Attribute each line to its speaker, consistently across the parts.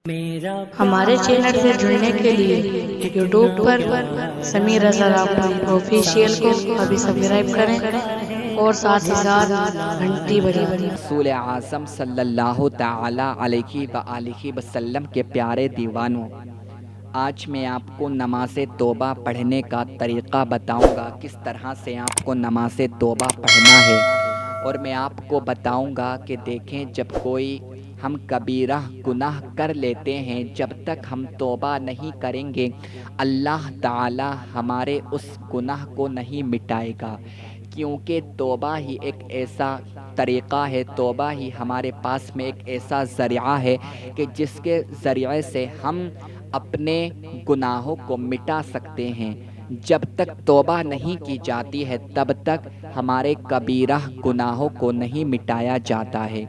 Speaker 1: ہمارے چینل سے جڑنے کے لیے یوٹیوب پر سمیر رضا راپوری آفیشیل کو ابھی سبسکرائب کریں اور ساتھ ہی ساتھ گھنٹی بجائیں۔
Speaker 2: رسول اعظم صلی اللہ تعالی علیہ وآلہ وسلم کے پیارے دیوانوں، آج میں آپ کو نماز توبہ پڑھنے کا طریقہ بتاؤں گا، کس طرح سے آپ کو نماز توبہ پڑھنا ہے۔ اور میں آپ کو بتاؤں گا کہ دیکھیں، جب کوئی ہم کبیرہ گناہ کر لیتے ہیں، جب تک ہم توبہ نہیں کریں گے، اللہ تعالی ہمارے اس گناہ کو نہیں مٹائے گا، کیونکہ توبہ ہی ایک ایسا طریقہ ہے، توبہ ہی ہمارے پاس میں ایک ایسا ذریعہ ہے کہ جس کے ذریعے سے ہم اپنے گناہوں کو مٹا سکتے ہیں۔ جب تک توبہ نہیں کی جاتی ہے، تب تک ہمارے کبیرہ گناہوں کو نہیں مٹایا جاتا ہے۔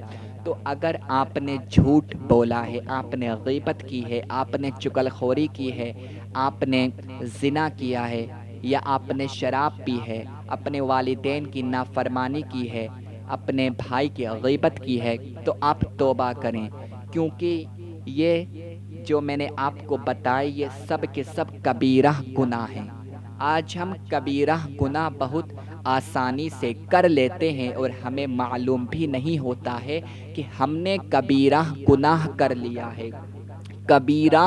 Speaker 2: تو اگر آپ نے جھوٹ بولا ہے، آپ نے غیبت کی ہے، آپ نے چغل خوری کی ہے، آپ نے زنا کیا ہے، یا آپ نے شراب پی ہے، اپنے والدین کی نافرمانی کی ہے، اپنے بھائی کی غیبت کی ہے، تو آپ توبہ کریں، کیونکہ یہ جو میں نے آپ کو بتائی یہ سب کے سب کبیرہ گناہ ہیں۔ آج ہم کبیرہ گناہ بہت آسانی سے کر لیتے ہیں اور ہمیں معلوم بھی نہیں ہوتا ہے کہ ہم نے کبیرہ گناہ کر لیا ہے۔ کبیرہ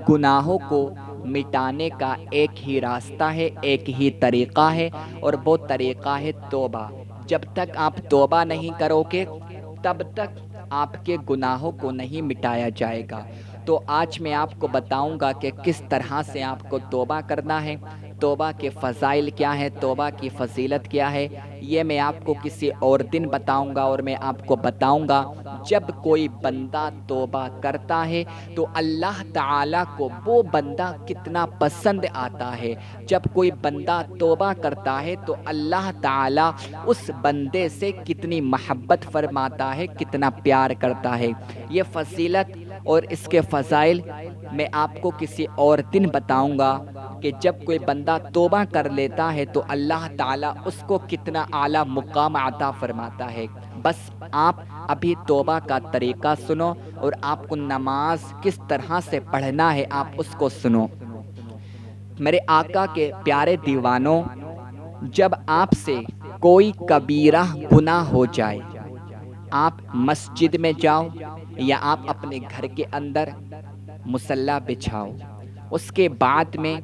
Speaker 2: گناہوں کو مٹانے کا ایک ہی راستہ ہے، ایک ہی طریقہ ہے، اور وہ طریقہ ہے توبہ۔ جب تک آپ توبہ نہیں کرو گے، تب تک آپ کے گناہوں کو نہیں مٹایا جائے گا۔ تو آج میں آپ کو بتاؤں گا کہ کس طرح سے آپ کو توبہ کرنا ہے، توبہ کے فضائل کیا ہے، توبہ کی فضیلت کیا ہے، یہ میں آپ کو کسی اور دن بتاؤں گا۔ اور میں آپ کو بتاؤں گا، جب کوئی بندہ توبہ کرتا ہے تو اللہ تعالیٰ کو وہ بندہ کتنا پسند آتا ہے۔ جب کوئی بندہ توبہ کرتا ہے تو اللہ تعالیٰ اس بندے سے کتنی محبت فرماتا ہے، کتنا پیار کرتا ہے۔ یہ فضیلت اور اس کے فضائل میں آپ کو کسی اور دن بتاؤں گا کہ جب کوئی بندہ توبہ کر لیتا ہے تو اللہ تعالیٰ اس کو کتنا اعلیٰ مقام عطا فرماتا ہے۔ بس آپ ابھی توبہ کا طریقہ سنو، اور آپ کو نماز کس طرح سے پڑھنا ہے آپ اس کو سنو۔ میرے آقا کے پیارے دیوانوں، جب آپ سے کوئی کبیرہ گناہ ہو جائے، آپ مسجد میں جاؤ یا آپ اپنے گھر کے اندر مصلی بچھاؤ، اس کے بعد میں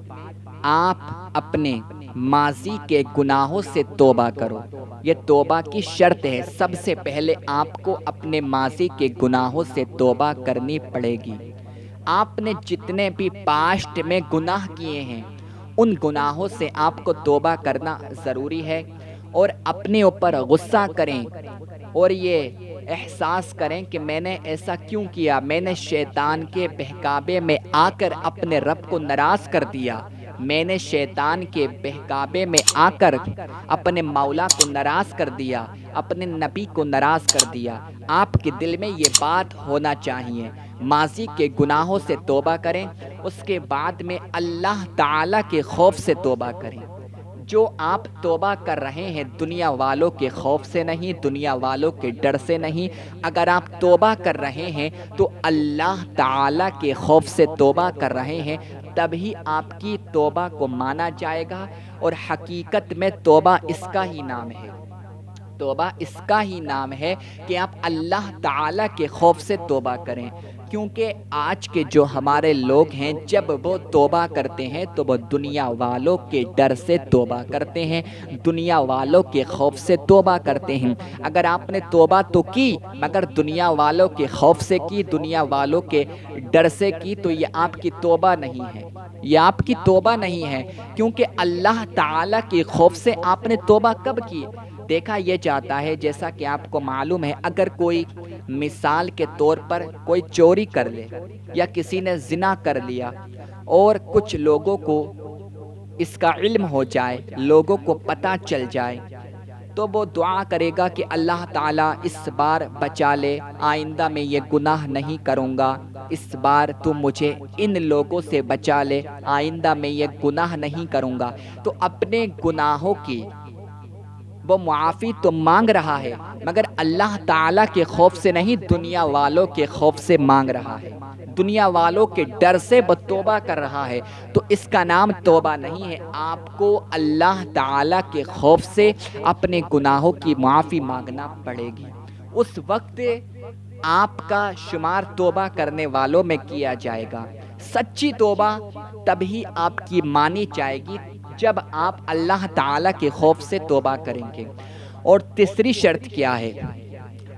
Speaker 2: آپ اپنے ماضی کے گناہوں سے توبہ کرو۔ یہ توبہ کی شرط ہے، سب سے پہلے آپ کو اپنے ماضی کے گناہوں سے توبہ کرنی پڑے گی۔ آپ نے جتنے بھی پاسٹ میں گناہ کیے ہیں، ان گناہوں سے آپ کو توبہ کرنا ضروری ہے، اور اپنے اوپر غصہ کریں اور یہ احساس کریں کہ میں نے ایسا کیوں کیا، میں نے شیطان کے بہکاوے میں آ کر اپنے رب کو ناراض کر دیا، میں نے شیطان کے بہکاوے میں آ کر اپنے مولا کو ناراض کر دیا، اپنے نبی کو ناراض کر دیا۔ آپ کے دل میں یہ بات ہونا چاہیے۔ ماضی کے گناہوں سے توبہ کریں، اس کے بعد میں اللہ تعالیٰ کے خوف سے توبہ کریں۔ جو آپ توبہ کر رہے ہیں دنیا والوں کے خوف سے نہیں، دنیا والوں کے ڈر سے نہیں، اگر آپ توبہ کر رہے ہیں تو اللہ تعالیٰ کے خوف سے توبہ کر رہے ہیں، تبھی آپ کی توبہ کو مانا جائے گا۔ اور حقیقت میں توبہ اس کا ہی نام ہے، توبہ اس کا ہی نام ہے کہ آپ اللہ تعالیٰ کے خوف سے توبہ کریں۔ کیونکہ آج کے جو ہمارے لوگ ہیں، جب وہ توبہ کرتے ہیں تو وہ دنیا والوں کے ڈر سے توبہ کرتے ہیں، دنیا والوں کے خوف سے توبہ کرتے ہیں۔ اگر آپ نے توبہ تو کی مگر دنیا والوں کے خوف سے کی، دنیا والوں کے ڈر سے کی، تو یہ آپ کی توبہ نہیں ہے، یہ آپ کی توبہ نہیں ہے، کیونکہ اللہ تعالیٰ کے خوف سے آپ نے توبہ کب کی؟ دیکھا یہ جاتا ہے، جیسا کہ آپ کو معلوم ہے، اگر کوئی مثال کے طور پر کوئی چوری کر لے یا کسی نے زنا کر لیا اور کچھ لوگوں کو اس کا علم ہو جائے، لوگوں کو پتہ چل جائے، تو وہ دعا کرے گا کہ اللہ تعالیٰ اس بار بچا لے، آئندہ میں یہ گناہ نہیں کروں گا، اس بار تو مجھے ان لوگوں سے بچا لے، آئندہ میں یہ گناہ نہیں کروں گا۔ تو اپنے گناہوں کی وہ معافی تو مانگ رہا ہے، مگر اللہ تعالیٰ کے خوف سے نہیں، دنیا والوں کے خوف سے مانگ رہا ہے۔ دنیا والوں کے ڈر سے وہ توبہ کر رہا ہے تو اس کا نام توبہ نہیں ہے۔ آپ کو اللہ تعالیٰ کے خوف سے اپنے گناہوں کی معافی مانگنا پڑے گی، اس وقت آپ کا شمار توبہ کرنے والوں میں کیا جائے گا۔ سچی توبہ تبھی آپ کی مانی جائے گی جب آپ اللہ تعالیٰ کے خوف سے توبہ کریں گے۔ اور تیسری شرط کیا ہے؟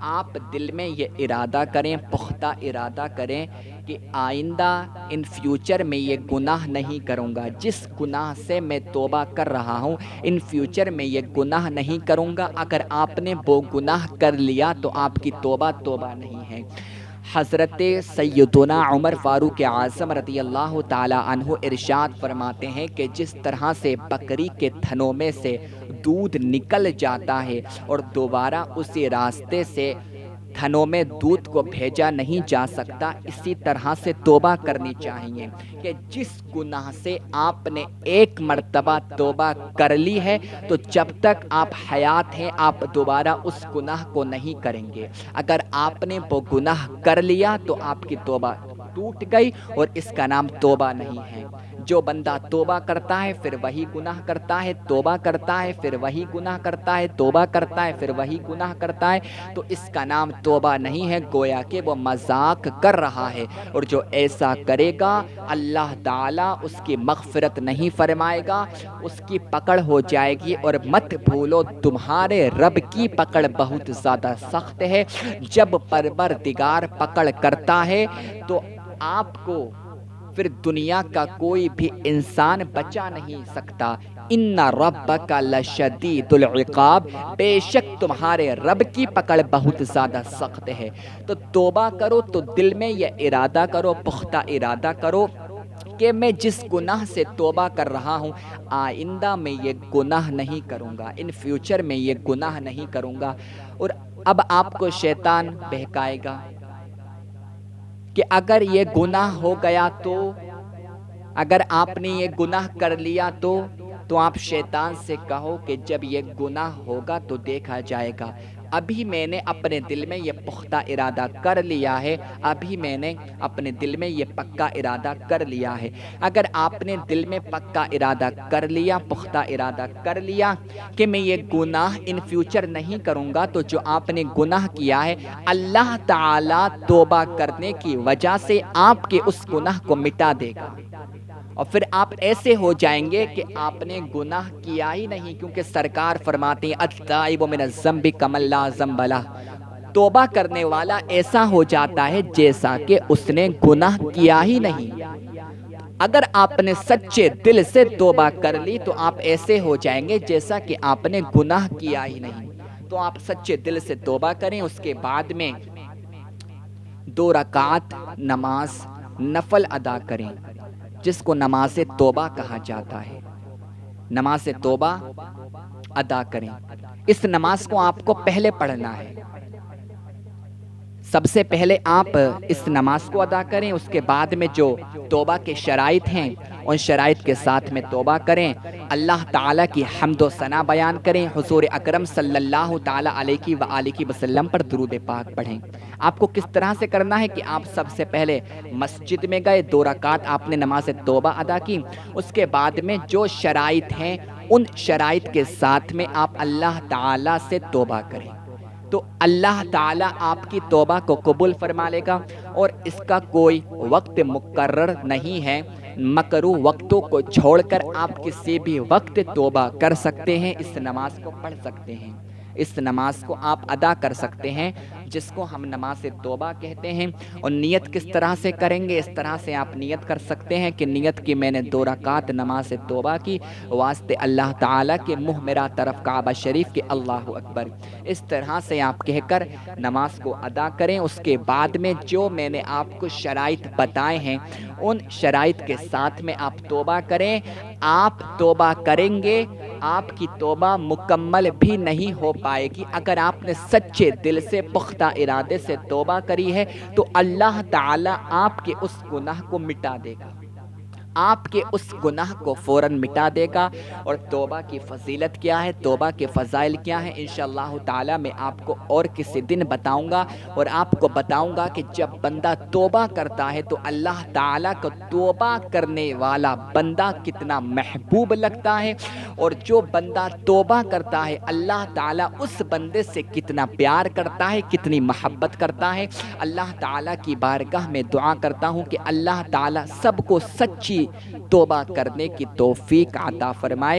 Speaker 2: آپ دل میں یہ ارادہ کریں، پختہ ارادہ کریں کہ آئندہ ان فیوچر میں یہ گناہ نہیں کروں گا، جس گناہ سے میں توبہ کر رہا ہوں ان فیوچر میں یہ گناہ نہیں کروں گا۔ اگر آپ نے وہ گناہ کر لیا تو آپ کی توبہ توبہ نہیں ہے۔ حضرت سیدنا عمر فاروق اعظم رضی اللہ تعالیٰ عنہ ارشاد فرماتے ہیں کہ جس طرح سے بکری کے تھنوں میں سے دودھ نکل جاتا ہے اور دوبارہ اسی راستے سے تھنوں میں دودھ کو بھیجا نہیں جا سکتا، اسی طرح سے توبہ کرنی چاہیے کہ جس گناہ سے آپ نے ایک مرتبہ توبہ کر لی ہے تو جب تک آپ حیات ہیں آپ دوبارہ اس گناہ کو نہیں کریں گے۔ اگر آپ نے وہ گناہ کر لیا تو آپ کی توبہ ٹوٹ گئی اور اس کا نام توبہ نہیں ہے۔ جو بندہ توبہ کرتا ہے پھر وہی گناہ کرتا ہے، توبہ کرتا ہے پھر وہی گناہ کرتا ہے، توبہ کرتا ہے پھر وہی گناہ کرتا ہے، تو اس کا نام توبہ نہیں ہے، گویا کہ وہ مذاق کر رہا ہے۔ اور جو ایسا کرے گا اللہ تعالیٰ اس کی مغفرت نہیں فرمائے گا، اس کی پکڑ ہو جائے گی۔ اور مت بھولو تمہارے رب کی پکڑ بہت زیادہ سخت ہے۔ جب پروردگار پکڑ کرتا ہے تو آپ کو پھر دنیا کا کوئی بھی انسان بچا نہیں سکتا۔ ان ربک لشدید العقاب، بے شک تمہارے رب کی پکڑ بہت زیادہ سخت ہے۔ تو توبہ کرو تو دل میں یہ ارادہ کرو، پختہ ارادہ کرو کہ میں جس گناہ سے توبہ کر رہا ہوں آئندہ میں یہ گناہ نہیں کروں گا، ان فیوچر میں یہ گناہ نہیں کروں گا۔ اور اب آپ کو شیطان بہکائے گا کہ اگر یہ گناہ ہو گیا تو، اگر آپ نے یہ گناہ کر لیا تو آپ شیطان سے کہو کہ جب یہ گناہ ہوگا تو دیکھا جائے گا، ابھی میں نے اپنے دل میں یہ پختہ ارادہ کر لیا ہے، ابھی میں نے اپنے دل میں یہ پکا ارادہ کر لیا ہے۔ اگر آپ نے دل میں پکا ارادہ کر لیا، پختہ ارادہ کر لیا کہ میں یہ گناہ ان فیوچر نہیں کروں گا، تو جو آپ نے گناہ کیا ہے اللہ تعالیٰ توبہ کرنے کی وجہ سے آپ کے اس گناہ کو مٹا دے گا۔ اور پھر آپ ایسے ہو جائیں گے کہ آپ نے گناہ کیا ہی نہیں، کیونکہ سرکار فرماتے ہیں التائب من الذنب کمن لا ذنب لہ، توبہ کرنے والا ایسا ہو جاتا ہے جیسا کہ اس نے گناہ کیا ہی نہیں۔ اگر آپ نے سچے دل سے توبہ کر لی تو آپ ایسے ہو جائیں گے جیسا کہ آپ نے گناہ کیا ہی نہیں۔ تو آپ سچے دل سے توبہ کریں، اس کے بعد میں 2 رکعت نماز نفل ادا کریں، جس کو نماز توبہ کہا جاتا ہے۔ نماز توبہ ادا کریں، اس نماز کو آپ کو پہلے پڑھنا ہے۔ سب سے پہلے آپ اس نماز کو ادا کریں، اس کے بعد میں جو توبہ کے شرائط ہیں ان شرائط کے ساتھ میں توبہ کریں، اللہ تعالیٰ کی حمد و ثنا بیان کریں، حضور اکرم صلی اللہ تعالیٰ علیہ وآلہ وسلم پر درود پاک پڑھیں۔ آپ کو کس طرح سے کرنا ہے کہ آپ سب سے پہلے مسجد میں گئے، 2 رکعت آپ نے نماز توبہ ادا کی، اس کے بعد میں جو شرائط ہیں ان شرائط کے ساتھ میں آپ اللہ تعالیٰ سے توبہ کریں، تو اللہ تعالیٰ آپ کی توبہ کو قبول فرما لے گا۔ اور اس کا کوئی وقت مقرر نہیں ہے، مکروہ وقتوں کو چھوڑ کر آپ کسی بھی وقت توبہ کر سکتے ہیں، اس نماز کو پڑھ سکتے ہیں، اس نماز کو آپ ادا کر سکتے ہیں، جس کو ہم نماز توبہ کہتے ہیں۔ اور نیت کس طرح سے کریں گے؟ اس طرح سے آپ نیت کر سکتے ہیں کہ نیت کی میں نے 2 رکعت نماز توبہ کی واسطے اللہ تعالیٰ کے منہ میرا طرف کعبہ شریف کے اللہ اکبر، اس طرح سے آپ کہہ کر نماز کو ادا کریں۔ اس کے بعد میں جو میں نے آپ کو شرائط بتائے ہیں ان شرائط کے ساتھ میں آپ توبہ کریں۔ آپ توبہ کریں گے، آپ کی توبہ مکمل بھی نہیں ہو پائے گی۔ اگر آپ نے سچے دل سے پختہ ارادے سے توبہ کری ہے تو اللہ تعالیٰ آپ کے اس گناہ کو مٹا دے گا، آپ کے اس گناہ کو فوراً مٹا دے گا۔ اور توبہ کی فضیلت کیا ہے، توبہ کے فضائل کیا ہیں، انشاءاللہ تعالی میں آپ کو اور کسی دن بتاؤں گا، اور آپ کو بتاؤں گا کہ جب بندہ توبہ کرتا ہے تو اللہ تعالیٰ کو توبہ کرنے والا بندہ کتنا محبوب لگتا ہے، اور جو بندہ توبہ کرتا ہے اللہ تعالیٰ اس بندے سے کتنا پیار کرتا ہے، کتنی محبت کرتا ہے۔ اللہ تعالیٰ کی بارگاہ میں دعا کرتا ہوں کہ اللہ تعالیٰ سب کو سچی توبہ کرنے کی توفیق عطا فرمائے۔